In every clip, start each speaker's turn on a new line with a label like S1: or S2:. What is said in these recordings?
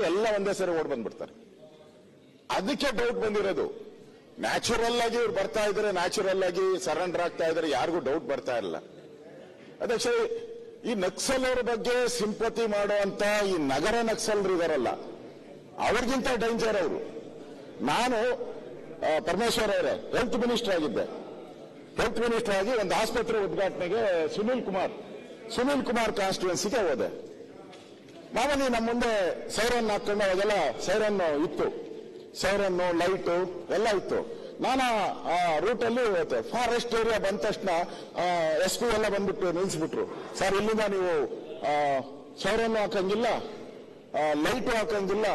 S1: ಎಲ್ಲ ಒಂದೇ ಸರಿ ಓಡ್ ಬಂದ್ಬಿಡ್ತಾರೆ. ಅದಕ್ಕೆ ಡೌಟ್ ಬಂದಿರೋದು. ನ್ಯಾಚುರಲ್ ಆಗಿ ಇವ್ರು ಬರ್ತಾ ಇದ್ರೆ, ನ್ಯಾಚುರಲ್ ಆಗಿ ಸರೆಂಡರ್ ಆಗ್ತಾ ಇದ್ರೆ ಯಾರಿಗೂ ಡೌಟ್ ಬರ್ತಾ ಇರಲಿಲ್ಲ. ಅಧ್ಯಕ್ಷ, ಈ ನಕ್ಸಲರ ಬಗ್ಗೆ ಸಿಂಪತಿ ಮಾಡುವಂತ ಈ ನಗರ ನಕ್ಸಲರು ಇದಾರಲ್ಲ, ಅವ್ರಿಗಿಂತ ಡೇಂಜರ್ ಅವರು. ನಾನು ಪರಮೇಶ್ವರ್ ಅವರೇ ಹೆಲ್ತ್ ಮಿನಿಸ್ಟರ್ ಆಗಿದ್ದೆ. ಹೆಲ್ತ್ ಮಿನಿಸ್ಟರ್ ಆಗಿ ಒಂದು ಆಸ್ಪತ್ರೆ ಉದ್ಘಾಟನೆಗೆ ಸುನೀಲ್ ಕುಮಾರ್ ಕಾನ್ಸ್ಟಿಟ್ಯೂನ್ಸಿಗೆ ಹೋದೆ. ಮಾಮೂಲಿ ನಮ್ಮ ಮುಂದೆ ಸೈರನ್ ಹಾಕೊಂಡು ಅವಾಗೆಲ್ಲ ಸೈರನ್ ಇತ್ತು, ಸೈರನ್ನು ಲೈಟು ಎಲ್ಲ ಇತ್ತು. ನಾನು ಆ ರೂಟಲ್ಲಿ ಹೋಗ್ತೆ. ಫಾರೆಸ್ಟ್ ಏರಿಯಾ ಬಂದ ತಕ್ಷಣ SP ಎಲ್ಲ ಬಂದ್ಬಿಟ್ಟು ನಿಲ್ಲಿಸ್ಬಿಟ್ರು. ಸರ್, ಇಲ್ಲಿಂದ ನೀವು ಸೈರನ್ನು ಹಾಕಂಗಿಲ್ಲ, ಲೈಟು ಹಾಕಂಗಿಲ್ಲ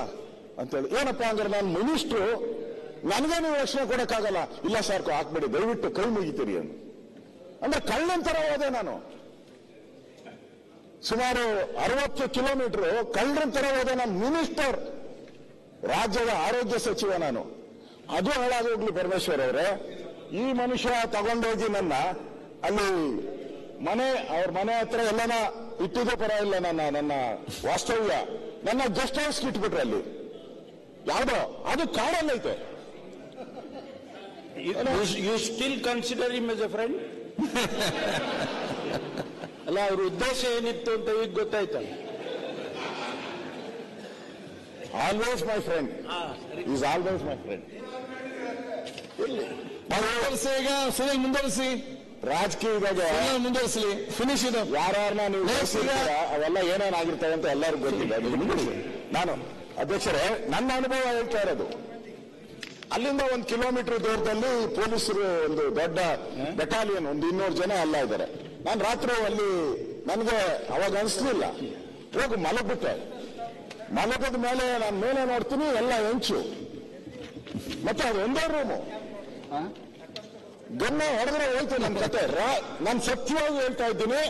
S1: ಅಂತೇಳಿ. ಏನಪ್ಪಾ ಅಂದ್ರೆ ನಾನು ಮಿನಿಸ್ಟ್ರು, ನನಗೆ ನೀವು ರಕ್ಷಣೆ ಕೊಡಕ್ಕಾಗಲ್ಲ. ಇಲ್ಲ ಸರ್, ಹಾಕ್ಬೇಡಿ, ದಯವಿಟ್ಟು ಕೈ ಮುಗಿತೀರಿ ಅಂದ್ರೆ ಕಳ್ಳಂತರ ಹೋದೆ ನಾನು. ಸುಮಾರು 60 ಕಿಲೋಮೀಟರ್ ಕಳ್ಳಂತರ ಹೋದೆ. ನಾನು ಮಿನಿಸ್ಟರ್, ರಾಜ್ಯದ ಆರೋಗ್ಯ ಸಚಿವ ನಾನು. ಅದು ಹಾಳಾಗೋಗ್ಲಿ ಪರಮೇಶ್ವರ್ ಅವರೇ. ಈ ಮನುಷ್ಯ ತಗೊಂಡೋಗಿ ನನ್ನ ಅಲ್ಲಿ ಅವ್ರ ಮನೆ ಹತ್ರ ಎಲ್ಲನ ಇಟ್ಟಿದ್ದೇ ಪರವಾಗಿಲ್ಲ, ನನ್ನ ವಾಸ್ತವ್ಯ, ನನ್ನ ಗೆಸ್ಟ್ ಹೌಸ್ ಇಟ್ಬಿಟ್ರೆ ಅಲ್ಲಿ ಯಾವ್ದೋ ಅದು ಕಾಡಲ್ಲೈತೆ.
S2: You still consider him as a friend? ಅಲ್ಲ, ಅವ್ರ ಉದ್ದೇಶ ಏನಿತ್ತು ಅಂತ ಈಗ ಗೊತ್ತಾಯ್ತಲ್ಲ.
S1: Always my friend, is always my friend.
S3: ಈಗ ಸುನೀಲ್ ಮುಂದುವರಿಸಿ,
S1: ರಾಜಕೀಯದಾಗ
S3: ಮುಂದುವರಿಸಲಿ, ಫಿನಿಶ್ ಇದು.
S1: ಯಾರನ್ನ ನೀವು ಅವೆಲ್ಲ ಏನೇನಾಗಿರ್ತವೆ ಅಂತ ಎಲ್ಲರಿಗೂ ಗೊತ್ತಿದೆ. ನಾನು ಅಧ್ಯಕ್ಷರೇ, ನನ್ನ ಅನುಭವ ಹೇಳ್ತಾ ಇರೋದು. ಅಲ್ಲಿಂದ 1 ಕಿಲೋಮೀಟರ್ ದೂರದಲ್ಲಿ ಪೊಲೀಸರು ಒಂದು ದೊಡ್ಡ ಬೆಟಾಲಿಯನ್, ಒಂದು 200 ಜನ ಎಲ್ಲ ಇದ್ದಾರೆ. ನಾನು ರಾತ್ರಿ ಅಲ್ಲಿ ನನಗೆ ಅವಾಗ ಅನಿಸ್ಲಿಲ್ಲ, ಹೋಗಿ ಮಲಗ್ಬಿಟ್ಟೆ. ಮಲಗದ ಮೇಲೆ ನಾನು ಮೇಲೆ ನೋಡ್ತೀನಿ, ಎಲ್ಲ ಹೆಂಚು, ಮತ್ತೆ ಅದು ಒಂದೇ ರೂಮು. ಗನ್ನ ಹೊಡೆದ್ರೆ ಹೋಯ್ತು ನನ್ನ ಕತೆ. ನಾನು ಸತ್ಯವಾಗಿ ಹೇಳ್ತಾ ಇದ್ದೀನಿ,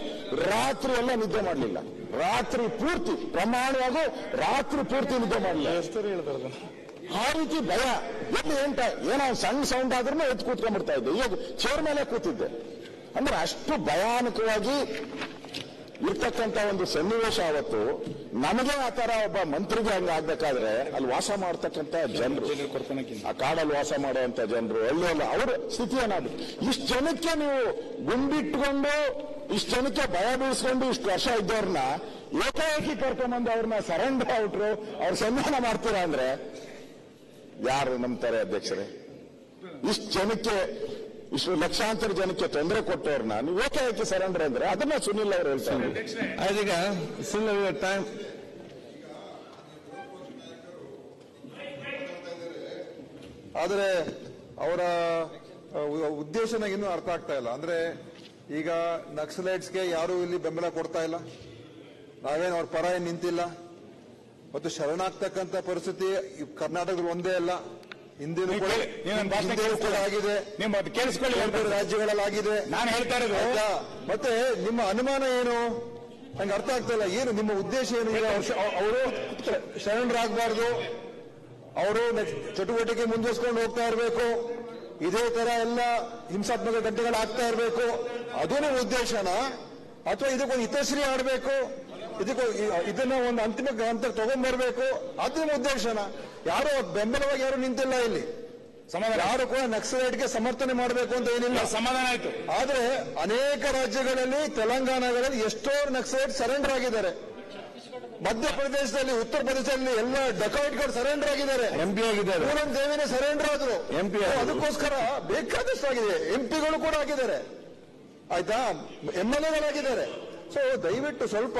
S1: ರಾತ್ರಿ ಎಲ್ಲ ನಿದ್ದೆ ಮಾಡಲಿಲ್ಲ. ರಾತ್ರಿ ಪೂರ್ತಿ ಪ್ರಮಾಣವಾಗಿ ರಾತ್ರಿ ಪೂರ್ತಿ ನಿದ್ದೆ ಮಾಡಲಿಲ್ಲ.
S3: ಎಷ್ಟು ಹೇಳ್ತಾರೆ
S1: ಆ ರೀತಿ ಭಯ. ಎಲ್ಲಿ ಏನೋ ಸಣ್ಣ ಸೌಂಡ್ ಆದ್ರೂ ಎದ್ದು ಕೂತ್ಕೊಂಡ್ಬಿಡ್ತಾ ಇದ್ದೆ. ಈಗ ಚೇರ್ ಮೇಲೆ ಕೂತಿದ್ದೆ. ಅಂದ್ರೆ ಅಷ್ಟು ಭಯಾನಕವಾಗಿ ಇರ್ತಕ್ಕಂಥ ಒಂದು ಸನ್ನಿವೇಶ ಅವತ್ತು. ನಮಗೆ ಆ ತರ ಒಬ್ಬ ಮಂತ್ರಿಗೆ ಹಂಗ ಆಗ್ಬೇಕಾದ್ರೆ ಅಲ್ಲಿ ವಾಸ ಮಾಡ್ತಕ್ಕಂಥ ಜನರು, ಆ ಕಾಡಲ್ಲಿ ವಾಸ ಮಾಡುವಂತ ಜನರು, ಹಳ್ಳಿಯಲ್ಲ ಅವ್ರ ಸ್ಥಿತಿ ಏನಾದ್ರು. ಇಷ್ಟು ಜನಕ್ಕೆ ನೀವು ಗುಂಡಿಟ್ಕೊಂಡು, ಇಷ್ಟು ಜನಕ್ಕೆ ಭಯ ಬೀಳಿಸ್ಕೊಂಡು ಇಷ್ಟು ವರ್ಷ ಇದ್ದವ್ರನ್ನ ಏಕಾಏಕಿ ಕರ್ಕೊಂಡ್ಬಂದು ಅವ್ರನ್ನ ಸರೆಂಡರ್ ಔಟ್ರು, ಅವ್ರ ಸನ್ಮಾನ ಮಾಡ್ತೀರಾ ಅಂದ್ರೆ ಯಾರು ನಂಬ್ತಾರೆ ಅಧ್ಯಕ್ಷರೇ? ಇಷ್ಟು ಜನಕ್ಕೆ, ಇಷ್ಟು ಲಕ್ಷಾಂತರ ಜನಕ್ಕೆ ತೊಂದರೆ ಕೊಟ್ಟವ್ರನ್ನ ನೀವು ಏಕಾಏಕಿ ಸರೆಂಡರ್ ಅಂದ್ರೆ ಅದನ್ನ ಸುನಿಲ್ ಅವರು ಹೇಳ್ತಾರೆ.
S3: ಅದೀಗ ಸುನಿಲ್ ಟೈಮ್.
S4: ಆದರೆ ಅವರ ಉದ್ದೇಶ ಇನ್ನೂ ಅರ್ಥ ಆಗ್ತಾ ಇಲ್ಲ. ಅಂದ್ರೆ ಈಗ ನಕ್ಸಲೈಟ್ಸ್ಗೆ ಯಾರು ಇಲ್ಲಿ ಬೆಂಬಲ ಕೊಡ್ತಾ ಇಲ್ಲ, ನಾವೇನು ಅವ್ರ ಪರ ಏನ್ ನಿಂತಿಲ್ಲ. ಮತ್ತು ಶರಣಾಗ್ತಕ್ಕಂಥ ಪರಿಸ್ಥಿತಿ ಕರ್ನಾಟಕದಲ್ಲಿ ಒಂದೇ ಅಲ್ಲ, ಹಿಂದಿನೂ ಕೂಡ ಆಗಿದೆ,
S1: ಕೇಳಿಸ್ಕೊಳ್ಳಿ,
S4: ರಾಜ್ಯಗಳಲ್ಲಿ ಆಗಿದೆ.
S1: ನಾನು ಹೇಳ್ತಾ ಇರೋದು.
S4: ಮತ್ತೆ ನಿಮ್ಮ ಅನುಮಾನ ಏನು ನಂಗೆ ಅರ್ಥ ಆಗ್ತಾ ಇಲ್ಲ. ಏನು ನಿಮ್ಮ ಉದ್ದೇಶ ಏನು? ಅವರು ಶರಣರಾಗಬಾರ್ದು, ಅವರು ಚಟುವಟಿಕೆ ಮುಂದುವರಿಸಿಕೊಂಡು ಹೋಗ್ತಾ ಇರಬೇಕು, ಇದೇ ತರ ಎಲ್ಲ ಹಿಂಸಾತ್ಮಕ ಘಟನೆಗಳಾಗ್ತಾ ಇರಬೇಕು, ಅದೇನೋ ಉದ್ದೇಶನ? ಅಥವಾ ಇದಕ್ಕೊಂದು ಹಿತಶ್ರೀ ಆಡಬೇಕು, ಇದನ್ನ ಒಂದು ಅಂತಿಮ ಹಂತಕ್ಕೆ ತಗೊಂಡ್ಬರ್ಬೇಕು, ಅದು ಉದ್ದೇಶನ? ಯಾರು ಬೆಂಬಲವಾಗಿ ಯಾರು ನಿಂತಿಲ್ಲ ಇಲ್ಲಿ. ಯಾರು ಕೂಡ ನಕ್ಸಲೈಟ್ಗೆ ಸಮರ್ಥನೆ ಮಾಡಬೇಕು ಅಂತ ಏನಿಲ್ಲ,
S1: ಸಮಾಧಾನ ಆಯ್ತು.
S4: ಆದ್ರೆ ಅನೇಕ ರಾಜ್ಯಗಳಲ್ಲಿ, ತೆಲಂಗಾಣಗಳಲ್ಲಿ ಎಷ್ಟೋ ನಕ್ಸಲೈಟ್ ಸರೆಂಡರ್ ಆಗಿದ್ದಾರೆ. ಮಧ್ಯಪ್ರದೇಶದಲ್ಲಿ, ಉತ್ತರ ಪ್ರದೇಶದಲ್ಲಿ ಎಲ್ಲ ಡಕಾಯಿಟ್ಗಳು ಸರೆಂಡರ್ ಆಗಿದ್ದಾರೆ.
S3: MP ಆಗಿದ್ದಾರೆ,
S4: ಪೂರನ್ ದೇವಿನೇ ಸರೆಂಡರ್ ಆದ್ರು.
S3: MP
S4: ಅದಕ್ಕೋಸ್ಕರ ಬೇಕಾದಷ್ಟು ಆಗಿದೆ. MPಗಳು ಕೂಡ ಆಗಿದ್ದಾರೆ, ಆಯ್ತಾ, MLAಗಳಾಗಿದ್ದಾರೆ. ಸೊ ದಯವಿಟ್ಟು ಸ್ವಲ್ಪ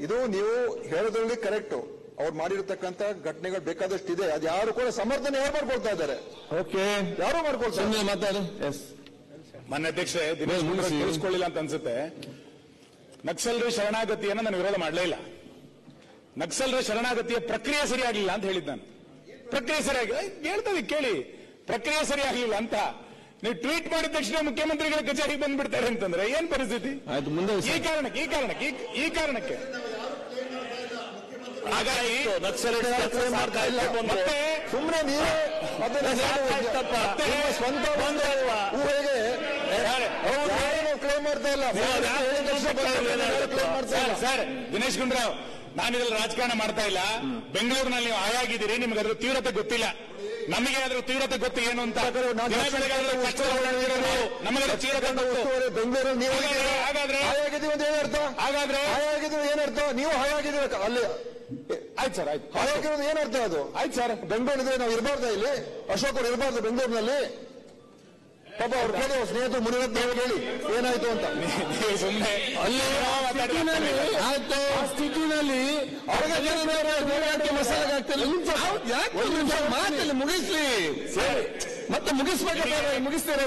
S4: ಇದು ನೀವು ಹೇಳೋದ್ರಲ್ಲಿ ಕರೆಕ್ಟ್. ಅವ್ರು ಮಾಡಿರತಕ್ಕಂತ ಘಟನೆಗಳು ಬೇಕಾದಷ್ಟು ಇದೆ. ಅದು ಯಾರು ಕೂಡ ಸಮರ್ಥನೆ ಯಾರು ಮಾಡ್ಕೊಳ್ತಾ ಇದ್ದಾರೆ?
S3: ಓಕೆ,
S4: ಯಾರು ಮಾಡ್ಕೊಳ್ತಾರೆ?
S3: ಮಾತಾಡಿ. ಎಸ್,
S1: ಮಾನ್ಯ ಅಧ್ಯಕ್ಷೆ, ತಿಳಿಸ್ಕೊಳ್ಳಿಲ್ಲ ಅಂತ ಅನ್ಸುತ್ತೆ. ನಕ್ಸಲರ ಶರಣಾಗತಿಯನ್ನು ನಾನು ವಿರೋಧ ಮಾಡಲೇ ಇಲ್ಲ. ನಕ್ಸಲರ ಶರಣಾಗತಿಯ ಪ್ರಕ್ರಿಯೆ ಸರಿಯಾಗಿಲ್ಲ ಅಂತ ಹೇಳಿದ್ದು ನಾನು. ಪ್ರಕ್ರಿಯೆ ಸರಿಯಾಗಿ ಹೇಳ್ತದೆ ಕೇಳಿ, ಪ್ರಕ್ರಿಯೆ ಸರಿಯಾಗಿಲ್ಲ ಅಂತ ನೀವು ಟ್ವೀಟ್ ಮಾಡಿದ ತಕ್ಷಣ ಮುಖ್ಯಮಂತ್ರಿಗಳ ಕಚೇರಿಗೆ ಬಂದ್ಬಿಡ್ತಾರೆ ಅಂತಂದ್ರೆ ಏನ್ ಪರಿಸ್ಥಿತಿ?
S3: ಮುಂದೆ
S1: ಈ ಕಾರಣಕ್ಕೆ ಹಾಗಾಗಿ
S4: ಸುಮ್ಮನೆ ನೀವೇ ಸ್ವಂತ ಊಹೆಗೆ ಕ್ಲೇಮ್ ಮಾಡ್ತಾ ಇಲ್ಲ.
S1: ಸರ್ ದಿನೇಶ್ ಗುಂಡೂರಾವ್,
S5: ನಾನಿದ್ರಲ್ಲಿ ರಾಜಕಾರಣ ಮಾಡ್ತಾ ಇಲ್ಲ. ಬೆಂಗಳೂರಿನಲ್ಲಿ ನೀವು ಆಯಾಗಿದ್ದೀರಿ, ನಿಮ್ಗೆ ಅದ್ರ ತೀವ್ರತೆ ಗೊತ್ತಿಲ್ಲ. ನಮಗೆ ಅದ್ರ ತೀವ್ರತೆ ಗೊತ್ತು ಏನು ಅಂತ. ನಮಗೆ ತೀವ್ರತೆ
S4: ಬೆಂಗಳೂರು ನೀವು
S5: ಹಾಗಾದ್ರೆ
S4: ಹಾಯಾಗಿದ್ದೀವಿ ಅಂತ ಏನರ್ಥ?
S5: ಹಾಗಾದ್ರೆ
S4: ಹಾಯಾಗಿದ್ದೀವಿ ಏನರ್ಥ? ನೀವು ಹಾಯಾಗಿದ್ದೀರ ಅಲ್ಲಿ
S5: ಆಯ್ತು ಸರ್, ಆಯ್ತು.
S4: ಹಾಯಾಗಿರೋದು ಏನರ್ಥ ಅದು?
S5: ಆಯ್ತು ಸರ್.
S4: ಬೆಂಗಳೂರಿದ್ರೆ ನಾವು ಇರಬಾರ್ದ ಇಲ್ಲಿ? ಅಶೋಕ್ ಅವ್ರು ಇರಬಾರ್ದು ಬೆಂಗಳೂರಿನಲ್ಲಿ? ಪಾಪ ಅವ್ರು ಕೇಳಿ ಸ್ನೇಹಿತರು ಮುನಿರತ್ನ ಹೇಳಿ ಏನಾಯ್ತು ಅಂತ.
S5: ಸುಮ್ಮನೆ
S2: ಅಲ್ಲಿ ಆಯ್ತು ಆ ಸ್ಥಿತಿನಲ್ಲಿ ಮಸಾಲೆಗೆ ಆಗ್ತಿಲ್ಲ. ಮಾತಲ್ಲಿ ಮುಗಿಸ್ಲಿ, ಮತ್ತೆ ಮುಗಿಸ್ಬೇಕಾದ್ರೆ ಮುಗಿಸ್ತಾರೆ.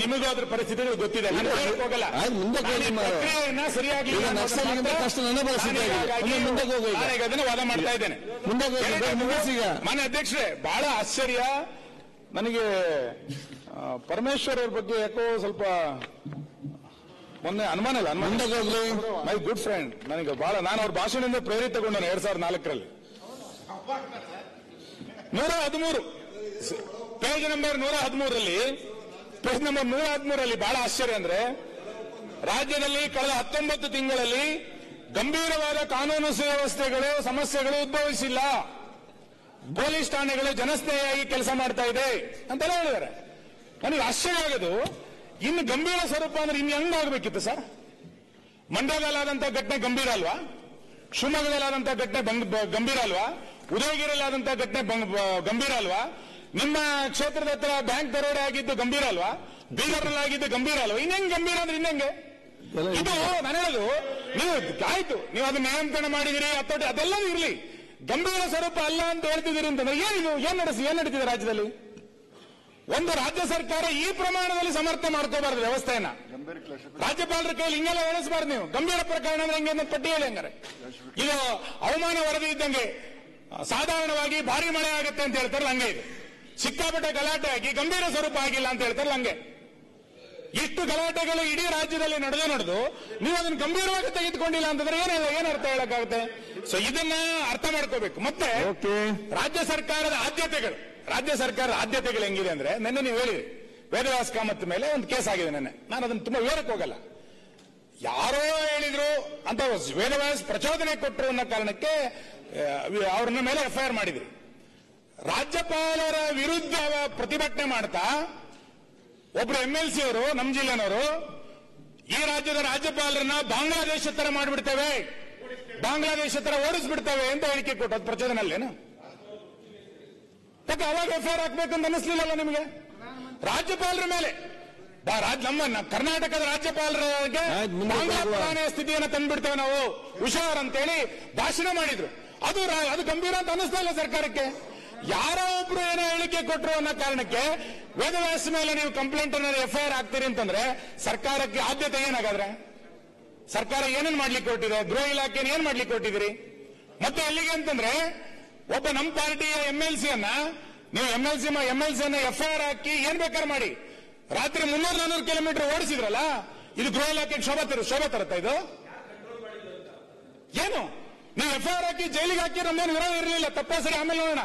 S5: ನಿಮಗೂ ಅದ್ರ ಪರಿಸ್ಥಿತಿಗಳು ಗೊತ್ತಿದೆ, ನಾನು ಹೇಳಕ್ ಹೋಗಲ್ಲ.
S2: ಮುಂದೆ
S5: ಪ್ರಕ್ರಿಯೆಯನ್ನ ಸರಿಯಾಗಿ
S2: ಕಷ್ಟ ನನ್ನ ಪರಿಸ್ಥಿತಿ ಮುಂದೆ ಹೋಗಿ
S5: ನಾನೀಗ ಅದನ್ನ ವಾದ ಮಾಡ್ತಾ ಇದ್ದೇನೆ.
S2: ಮುಂದೆ ಮುಗಿಸೀಗ.
S5: ಮಾನ್ಯ ಅಧ್ಯಕ್ಷರೇ, ಬಹಳ ಆಶ್ಚರ್ಯ ನನಗೆ. ಪರಮೇಶ್ವರ್ ಅವ್ರ ಬಗ್ಗೆ ಯಾಕೋ ಸ್ವಲ್ಪ ಮೊನ್ನೆ ಅನುಮಾನ ಇಲ್ಲ. ಮೈ ಗುಡ್ ಫ್ರೆಂಡ್, ನನಗೆ ಬಹಳ, ನಾನು ಅವ್ರ ಭಾಷಣದಿಂದ ಪ್ರೇರಿತಗೊಂಡನು 2004ರಲ್ಲಿ. 113 ಪೇಜ್ ನಂಬರ್ 113ರಲ್ಲಿ, ಪೇಜ್ ನಂಬರ್ 113ರಲ್ಲಿ ಬಹಳ ಆಶ್ಚರ್ಯ ಅಂದ್ರೆ, ರಾಜ್ಯದಲ್ಲಿ ಕಳೆದ 19 ತಿಂಗಳಲ್ಲಿ ಗಂಭೀರವಾದ ಕಾನೂನು ಸುವ್ಯವಸ್ಥೆಗಳು ಸಮಸ್ಯೆಗಳು ಉದ್ಭವಿಸಿಲ್ಲ, ಪೊಲೀಸ್ ಠಾಣೆಗಳು ಜನಸ್ನೇಹಿಯಾಗಿ ಕೆಲಸ ಮಾಡ್ತಾ ಇದೆ ಅಂತೆಲ್ಲ ಹೇಳಿದ್ದಾರೆ. ನನಗೆ ಆಶ್ಚರ್ಯ ಆಗೋದು, ಇನ್ನು ಗಂಭೀರ ಸ್ವರೂಪ ಅಂದ್ರೆ ಇನ್ನು ಹೆಂಗಾಗಬೇಕಿತ್ತು ಸರ್? ಮಂಡ್ಯದಲ್ಲಾದಂತ ಘಟನೆ ಗಂಭೀರ ಅಲ್ವಾ? ಶಿವಮೊಗ್ಗದಲ್ಲಾದಂತ ಘಟನೆ ಗಂಭೀರ ಅಲ್ವಾ? ಉದಯಗಿರಿಯಲ್ಲಾದಂತ ಘಟನೆ ಗಂಭೀರ ಅಲ್ವಾ? ನಿಮ್ಮ ಕ್ಷೇತ್ರದ ಹತ್ರ ಬ್ಯಾಂಕ್ ದರೋಡೆ ಆಗಿದ್ದು ಗಂಭೀರ ಅಲ್ವಾ? ಬೀದರ್ನಲ್ಲಾಗಿದ್ದು ಗಂಭೀರ ಅಲ್ವಾ? ಇನ್ನೆಂಗ್ ಗಂಭೀರ ಅಂದ್ರೆ ಇನ್ನೆಂಗೆ? ಇದು ನಾನು ಹೇಳೋದು, ನೀವು ಆಯ್ತು, ನೀವು ಅದನ್ನ ನಿಯಂತ್ರಣ ಮಾಡಿದಿರಿ, ಹತೋಟಿ ಅದೆಲ್ಲವೂ ಇರಲಿ, ಗಂಭೀರ ಸ್ವರೂಪ ಅಲ್ಲ ಅಂತ ಹೇಳ್ತಿದ್ದೀರಿ ಅಂತಂದ್ರೆ ಏನಿದು? ಏನ್ ನಡೀತಿದೆ ರಾಜ್ಯದಲ್ಲಿ? ಒಂದು ರಾಜ್ಯ ಸರ್ಕಾರ ಈ ಪ್ರಮಾಣದಲ್ಲಿ ಸಮರ್ಥನೆ ಮಾಡ್ಕೋಬಾರ್ದು ವ್ಯವಸ್ಥೆಯನ್ನ. ರಾಜ್ಯಪಾಲರ ಕೈಯಲ್ಲಿ ಹಿಂಗೆಲ್ಲ ಹೇಳಿಸಬಾರ್ದು ನೀವು. ಗಂಭೀರ ಪ್ರಕರಣ ಅಂದ್ರೆ ಹೆಂಗೆ ಪಟ್ಟಿ ಹೇಳಿ ಹಂಗಾರೆ. ಇದು ಅವಮಾನ ವರದಿ ಇದ್ದಂಗೆ, ಸಾಧಾರಣವಾಗಿ ಭಾರಿ ಮಳೆ ಆಗುತ್ತೆ ಅಂತ ಹೇಳ್ತಾರಲ್ಲ ಹಂಗೆ, ಇದು ಸಿಕ್ಕಾಪಟ್ಟೆ ಗಲಾಟೆ ಆಗಿ ಗಂಭೀರ ಸ್ವರೂಪ ಆಗಿಲ್ಲ ಅಂತ ಹೇಳ್ತಾರಲ್ಲ ಹಂಗೆ. ಇಷ್ಟು ಗಲಾಟೆಗಳು ಇಡೀ ರಾಜ್ಯದಲ್ಲಿ ನಡೆದು ನೀವು ಅದನ್ನು ಗಂಭೀರವಾಗಿ ತೆಗೆದುಕೊಂಡಿಲ್ಲ ಅಂತಂದ್ರೆ ಏನ್ ಅರ್ಥ ಹೇಳಕ್ಕಾಗುತ್ತೆ? ಸೊ ಇದನ್ನ ಅರ್ಥ ಮಾಡ್ಕೋಬೇಕು. ಮತ್ತೆ ರಾಜ್ಯ ಸರ್ಕಾರದ ಆದ್ಯತೆಗಳು ಹೆಂಗಿದೆ ಅಂದ್ರೆ, ನಿನ್ನೆ ನೀವು ಹೇಳಿದ್ರಿ ವೇದವ್ಯಾಸ ಕಾಮತ್ ಮೇಲೆ ಒಂದು ಕೇಸ್ ಆಗಿದೆ. ನಾನು ಅದನ್ನು ತುಂಬಾ ವಿವರಕ್ಕೆ ಹೋಗಲ್ಲ. ಯಾರೋ ಹೇಳಿದ್ರು ಅಂತ ವೇದವ್ಯಾಸ ಪ್ರಚೋದನೆ ಕೊಟ್ಟರು ಅನ್ನೋ ಕಾರಣಕ್ಕೆ ಅವ್ರನ್ನ ಮೇಲೆ ಎಫ್ಐಆರ್ ಮಾಡಿದ್ರಿ. ರಾಜ್ಯಪಾಲರ ವಿರುದ್ಧ ಪ್ರತಿಭಟನೆ ಮಾಡ್ತಾ ಒಬ್ರು MLC ಅವರು, ನಮ್ಮ ಜಿಲ್ಲೆನವರು, ಈ ರಾಜ್ಯದ ರಾಜ್ಯಪಾಲರನ್ನ ಬಾಂಗ್ಲಾದೇಶ ತರ ಮಾಡಿಬಿಡ್ತೇವೆ, ಬಾಂಗ್ಲಾದೇಶ ತರ ಓಡಿಸ್ಬಿಡ್ತೇವೆ ಅಂತ ಹೇಳಿಕೆ ಕೊಟ್ಟು, ಅದು ಪ್ರಚೋದನೆಯಲ್ಲೇನು? ಮತ್ತೆ ಅವಾಗ ಎಫ್ಐಆರ್ ಹಾಕ್ಬೇಕಂತ ಅನಿಸ್ಲಿಲ್ಲಲ್ಲ ನಿಮಗೆ? ರಾಜ್ಯಪಾಲರ ಮೇಲೆ ನಮ್ಮ ಕರ್ನಾಟಕದ ರಾಜ್ಯಪಾಲರಿಗೆ ಬಾಂಗ್ಲಾ ಪ್ರಧಾನ ಸ್ಥಿತಿಯನ್ನು ತಂದ್ಬಿಡ್ತೇವೆ ನಾವು, ಹುಷಾರ್ ಅಂತೇಳಿ ಭಾಷಣ ಮಾಡಿದ್ರು. ಅದು ಗಂಭೀರ ಅಂತ ಅನಿಸ್ತಾ ಇಲ್ಲ ಸರ್ಕಾರಕ್ಕೆ. ಯಾರೋ ಒಬ್ರು ಏನೋ ಹೇಳಿಕೆ ಕೊಟ್ಟರು ಅನ್ನೋ ಕಾರಣಕ್ಕೆ ವೇದವ್ಯಾಸ ಮೇಲೆ ನೀವು ಕಂಪ್ಲೇಂಟ್ ಅನ್ನ ಎಫ್ಐಆರ್ ಹಾಕ್ತೀರಿ ಅಂತಂದ್ರೆ ಸರ್ಕಾರಕ್ಕೆ ಆದ್ಯತೆ ಏನಾಗಾದ್ರೆ? ಸರ್ಕಾರ ಏನೇನ್ ಮಾಡ್ಲಿಕ್ಕೆ ಹೊರಟಿದೆ? ಗೃಹ ಇಲಾಖೆನ ಏನ್ ಮಾಡ್ಲಿಕ್ಕೆ ಹೊರಟಿದ್ದೀರಿ? ಮತ್ತೆ ಎಲ್ಲಿಗೆ ಅಂತಂದ್ರೆ, ಒಬ್ಬ ನಮ್ಮ ಪಾರ್ಟಿಯ MLC ಅನ್ನ ನೀವು MLC ಅನ್ನ ಎಫ್ಐಆರ್ ಹಾಕಿ ಏನ್ ಬೇಕಾದ್ರೆ ಮಾಡಿ, ರಾತ್ರಿ 300-400 ಕಿಲೋಮೀಟರ್ ಓಡಿಸಿದ್ರಲ್ಲ, ಇದು ಗೃಹ ಇಲಾಖೆಗೆ ಶೋಭೆ ತರುತ್ತಾ? ಇದು ಏನು? ನೀವು ಎಫ್ಐಆರ್ ಹಾಕಿ ಜೈಲಿಗೆ ಹಾಕಿ ನಮ್ಮೇನು ವಿರೋಧ ಇರಲಿಲ್ಲ, ತಪ್ಪ ಸರಿ ಆಮೇಲೆ ನೋಡೋಣ.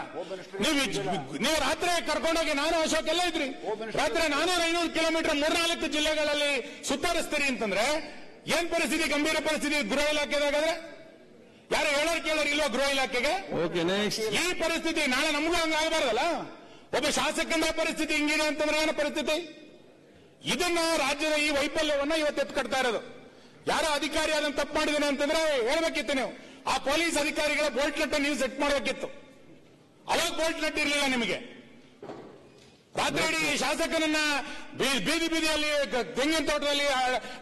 S5: ನೀವು ರಾತ್ರಿ ಕರ್ಕೊಂಡೋಗಿ, ನಾನು ಅಶೋಕ್ ಎಲ್ಲ ಇದ್ರಿ, ರಾತ್ರಿ 400-500 ಕಿಲೋಮೀಟರ್ 3-4 ಜಿಲ್ಲೆಗಳಲ್ಲಿ ಸುತ್ತಾರಿಸ್ತೀರಿ ಅಂತಂದ್ರೆ ಏನ್ ಪರಿಸ್ಥಿತಿ? ಗಂಭೀರ ಪರಿಸ್ಥಿತಿ ಗೃಹ ಇಲಾಖೆದಾಗಾದ್ರೆ ಯಾರು ಕೇಳೋರು ಇಲ್ವಾ ಗೃಹ ಇಲಾಖೆಗೆ? ಈ ಪರಿಸ್ಥಿತಿ ನಾಳೆ ನಮಗೂ ಹಂಗಾಗಬಾರ್ದಲ್ಲ. ಒಬ್ಬ ಶಾಸಕನ ಪರಿಸ್ಥಿತಿ ಹಿಂಗಿದೆ ಅಂತಂದ್ರೆ ಏನೋ ಪರಿಸ್ಥಿತಿ? ಇದನ್ನ ರಾಜ್ಯದ ಈ ವೈಫಲ್ಯವನ್ನ ಇವತ್ತು ಎತ್ಕಡ್ತಾ ಇರೋದು. ಯಾರೋ ಅಧಿಕಾರಿ ಅದನ್ನು ತಪ್ಪು ಮಾಡಿದ್ದೇನೆ ಅಂತಂದ್ರೆ ಹೇಳ್ಬೇಕಿತ್ತು ನೀವು. ಆ ಪೊಲೀಸ್ ಅಧಿಕಾರಿಗಳ ಬೋಲ್ಟ್ ನಟ್ ನೀವು ಸೆಟ್ ಮಾಡಬೇಕಿತ್ತು. ಅವಾಗ ಬೋಲ್ಟ್ ನಟ್ ಇರಲಿಲ್ಲ ನಿಮಗೆ. ರಾತ್ರಿ ಇಡೀ ಶಾಸಕನನ್ನ ಬೀದಿಯಲ್ಲಿ ತೆಂಗಿನ ತೋಟದಲ್ಲಿ,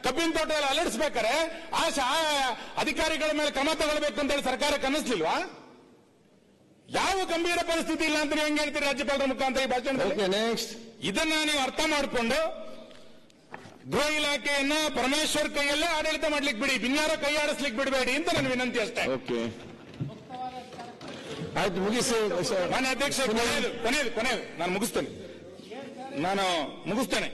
S5: ಕಬ್ಬಿನ ತೋಟದಲ್ಲಿ ಅಲಡಿಸ್ಬೇಕಾರೆ ಆ ಅಧಿಕಾರಿಗಳ ಮೇಲೆ ಕ್ರಮ ತಗೊಳ್ಬೇಕು ಅಂತ ಹೇಳಿ ಸರ್ಕಾರಕ್ಕೆ ಅನ್ನಿಸ್ಲಿಲ್ವಾ? ಯಾವ ಗಂಭೀರ ಪರಿಸ್ಥಿತಿ ಇಲ್ಲ ಅಂತ ಹೆಂಗ್ ಹೇಳ್ತೀರಿ ರಾಜ್ಯಪಾಲರ ಮುಖಾಂತರ ಈ ಭಾಷಣದಲ್ಲಿ? ಇದನ್ನ ನೀವು ಅರ್ಥ ಮಾಡಿಕೊಂಡು ಗೃಹ ಇಲಾಖೆಯನ್ನ ಪರಮೇಶ್ವರ್ ಕೈಯಲ್ಲೇ ಆಡಳಿತ ಮಾಡ್ಲಿಕ್ಕೆ ಬಿಡಿ, ಬಿನ್ನಾರ ಕೈ ಆಡಿಸ್ಲಿಕ್ಕೆ ಬಿಡಬೇಡಿ ಅಂತ ನನ್ನ ವಿನಂತಿ ಅಷ್ಟೇ.
S2: ಆಯ್ತು, ಮುಗಿಸಿ.
S5: ಮಾನ್ಯ ಅಧ್ಯಕ್ಷ, ಕೊನೆಯದು ನಾನು ಮುಗಿಸ್ತೇನೆ.